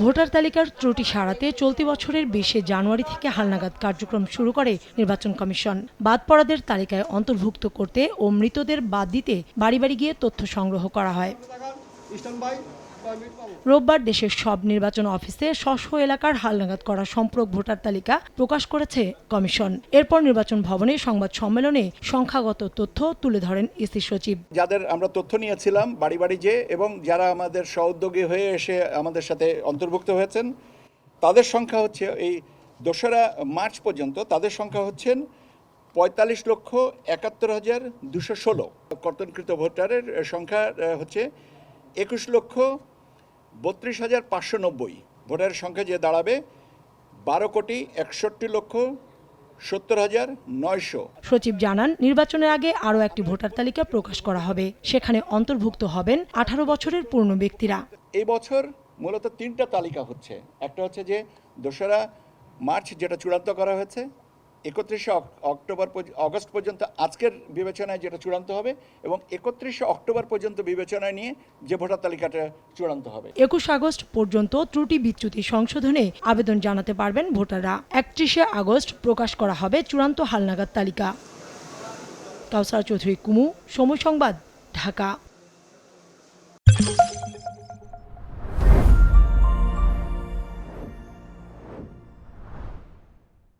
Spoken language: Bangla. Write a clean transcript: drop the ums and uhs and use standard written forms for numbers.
ভোটার তালিকার ত্রুটি সারাতে চলতি বছরের 20 জানুয়ারি থেকে হালনাগাদ কার্যক্রম শুরু করে নির্বাচন কমিশন। বাদ পড়াদের তালিকায় অন্তর্ভুক্ত করতে ও মৃতদের বাদ দিতে বাড়ি বাড়ি গিয়ে তথ্য সংগ্রহ করা হয়। রোববার দেশের সব নির্বাচন অফিসে স্ব এলাকার হালনাগাদ করা সম্পূরক ভোটার তালিকা প্রকাশ করেছে কমিশন। এরপর নির্বাচন ভবনে সংবাদ সম্মেলনে সংখ্যাগত তথ্য তুলে ধরেন ইসি সচিব। যাদের আমরা তথ্য নিয়েছিলাম বাড়ি বাড়ি যে এবং যারা আমাদের সহোদ্যোগী হয়ে এসে আমাদের সাথে অন্তর্ভুক্ত হয়েছেন তাদের সংখ্যা হচ্ছে এই 2রা মার্চ পর্যন্ত তাদের সংখ্যা হচ্ছেন 45,71,216। কর্তনকৃত ভোটারের সংখ্যা হচ্ছে 21,32,590। ভোটারের সংখ্যা যে দাঁড়াবে 12,61,70,900। সচিব জানান, নির্বাচনের আগে আরও একটি ভোটার তালিকা প্রকাশ করা হবে। সেখানে অন্তর্ভুক্ত হবেন 18 বছরের পূর্ণ ব্যক্তিরা। এই বছর মূলত 3টা তালিকা হচ্ছে। একটা হচ্ছে যে 2রা মার্চ যেটা চূড়ান্ত করা হয়েছে, 31শে অগস্ট পর্যন্ত আজকের বিবেচনায় যেটা চূড়ান্ত হবে এবং 31শে অক্টোবর পর্যন্ত বিবেচনায় নিয়ে যে ভোটার তালিকাটা চূড়ান্ত হবে। 21 আগস্ট পর্যন্ত ত্রুটি বিচ্যুতি সংশোধনে আবেদন জানাতে পারবেন ভোটাররা। 31শে আগস্ট প্রকাশ করা হবে চূড়ান্ত হালনাগাদ তালিকা। কাউসার চৌধুরী কুমু, সময় সংবাদ, ঢাকা।